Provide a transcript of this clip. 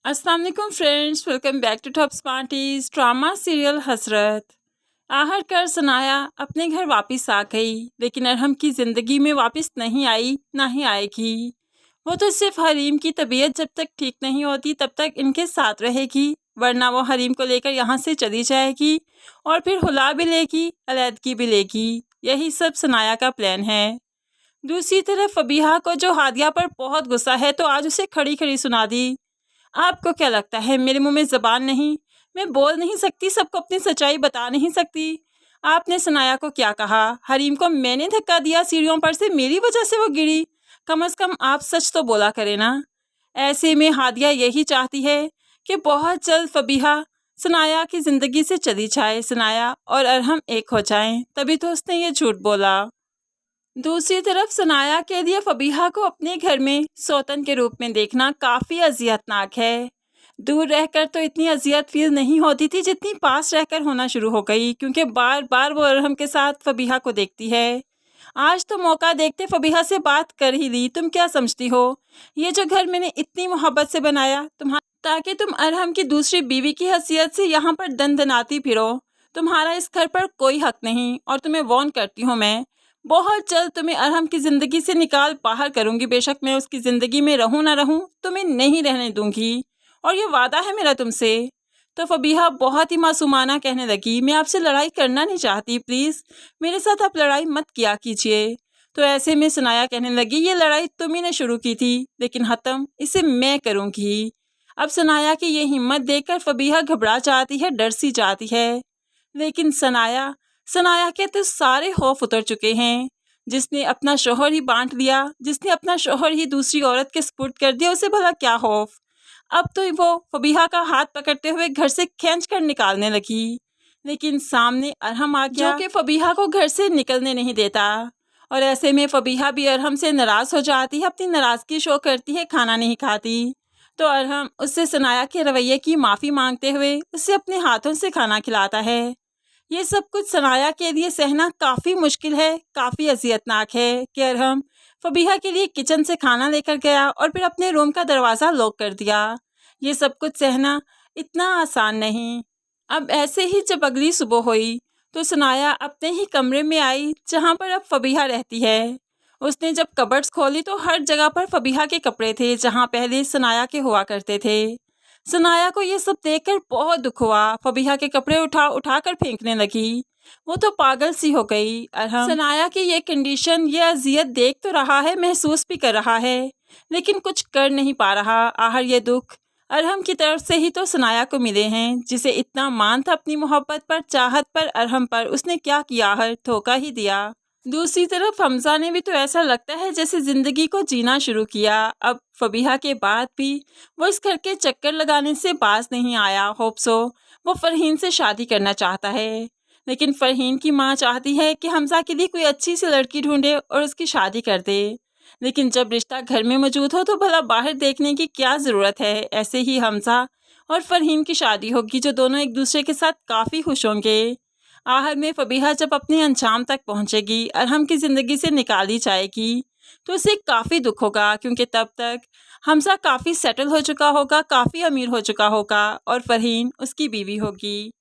अस्सलाम वालेकुम friends, welcome back to Top Smarties. Drama serial Hasrat. आखिरकार सनाया अपने घर वापस आ गई, लेकिन अरहम की ज़िंदगी में वापस नहीं आई, ना ही आएगी। वो तो सिर्फ हरीम की तबीयत जब तक ठीक नहीं होती तब तक इनके साथ रहेगी, वरना वो हरीम को लेकर यहाँ से चली जाएगी और फिर हुला भी लेगी, अलैदगी भी लेगी। यही सब सनाया का प्लान है। दूसरी तरफ फबीहा को जो हादिया पर बहुत गुस्सा है, तो आज उसे खड़ी खड़ी सुना दी। आपको क्या लगता है मेरे मुंह में ज़बान नहीं? मैं बोल नहीं सकती, सबको अपनी सच्चाई बता नहीं सकती? आपने सनाया को क्या कहा? हरीम को मैंने धक्का दिया सीढ़ियों पर से, मेरी वजह से वो गिरी। कम से कम आप सच तो बोला करें ना। ऐसे में हादिया यही चाहती है कि बहुत जल्द फबीहा सनाया की ज़िंदगी से चली जाए, सनाया और अरहम एक हो जाएं, तभी तो उसने ये झूठ बोला। दूसरी तरफ सनाया के लिए फबीहा को अपने घर में सौतन के रूप में देखना काफ़ी अजियतनाक है। दूर रहकर तो इतनी अजियत फील नहीं होती थी जितनी पास रहकर होना शुरू हो गई, क्योंकि बार बार वो अरहम के साथ फबीहा को देखती है। आज तो मौका देखते फबीहा से बात कर ही ली। तुम क्या समझती हो ये जो घर मैंने इतनी मोहब्बत से बनाया तुम्हारा, ताकि तुम अरहम की दूसरी बीवी की हैसियत से यहाँ पर दनदनाती फिरो? तुम्हारा इस घर पर कोई हक नहीं, और तुम्हें वार्न करती हूँ मैं, बहुत जल्द तुम्हें अरहम की ज़िंदगी से निकाल बाहर करूंगी। बेशक मैं उसकी ज़िंदगी में रहूं ना रहूं, तुम्हें नहीं रहने दूंगी, और ये वादा है मेरा तुमसे। तो फबीहा बहुत ही मासूमाना कहने लगी, मैं आपसे लड़ाई करना नहीं चाहती, प्लीज़ मेरे साथ आप लड़ाई मत किया कीजिए। तो ऐसे में सनाया कहने लगी, ये लड़ाई तुम्ही ने शुरू की थी, लेकिन ख़त्म इसे मैं करूँगी। अब सनाया की ये हिम्मत देखकर फबीहा घबरा जाती है, डर सी जाती है। लेकिन सनाया के तो सारे खौफ उतर चुके हैं। जिसने अपना शोहर ही बांट दिया, जिसने अपना शोहर ही दूसरी औरत के सुपुर्द कर दिया, उसे भला क्या खौफ। अब तो वो फबीहा का हाथ पकड़ते हुए घर से खींच कर निकालने लगी, लेकिन सामने अरहम आ गया, जो कि फबीहा को घर से निकलने नहीं देता। और ऐसे में फबीहा भी अरहम से नाराज़ हो जाती है, अपनी नाराज़गी शो करती है, खाना नहीं खाती। तो अरहम उससे सनाया के रवैये की माफ़ी मांगते हुए उसे अपने हाथों से खाना खिलाता है। ये सब कुछ सनाया के लिए सहना काफ़ी मुश्किल है, काफ़ी अजियतनाक है कि अरहम फबीहा के लिए किचन से खाना लेकर गया और फिर अपने रूम का दरवाज़ा लॉक कर दिया। ये सब कुछ सहना इतना आसान नहीं। अब ऐसे ही जब अगली सुबह हुई तो सनाया अपने ही कमरे में आई, जहाँ पर अब फबीहा रहती है। उसने जब कबर्ड्स खोली तो हर जगह पर फबीहा के कपड़े थे, जहाँ पहले सनाया के हुआ करते थे। सनाया को ये सब देखकर बहुत दुख हुआ, फबीहा के कपड़े उठा उठा कर फेंकने लगी। वो तो पागल सी हो गई। अरहम सनाया की ये कंडीशन, ये अजियत देख तो रहा है, महसूस भी कर रहा है, लेकिन कुछ कर नहीं पा रहा। आहर ये दुख अरहम की तरफ से ही तो सनाया को मिले हैं, जिसे इतना मान था अपनी मोहब्बत पर, चाहत पर, अरहम पर। उसने क्या किया, हर धोखा ही दिया। दूसरी तरफ हमजा ने भी तो ऐसा लगता है जैसे ज़िंदगी को जीना शुरू किया। अब फबीहा के बाद भी वो इस घर के चक्कर लगाने से बाज नहीं आया। होप सो वो फ़रहीन से शादी करना चाहता है, लेकिन फ़रहीन की माँ चाहती है कि हमजा के लिए कोई अच्छी सी लड़की ढूंढे और उसकी शादी कर दे। लेकिन जब रिश्ता घर में मौजूद हो तो भला बाहर देखने की क्या ज़रूरत है। ऐसे ही हमजा और फ़रहीन की शादी होगी, जो दोनों एक दूसरे के साथ काफ़ी खुश होंगे। आहर में फबीहा जब अपने अंजाम तक पहुंचेगी, अरहम की ज़िंदगी से निकाली जाएगी, तो उसे काफ़ी दुख होगा, क्योंकि तब तक हमजा काफ़ी सेटल हो चुका होगा, काफ़ी अमीर हो चुका होगा, और फ़रहीन उसकी बीवी होगी।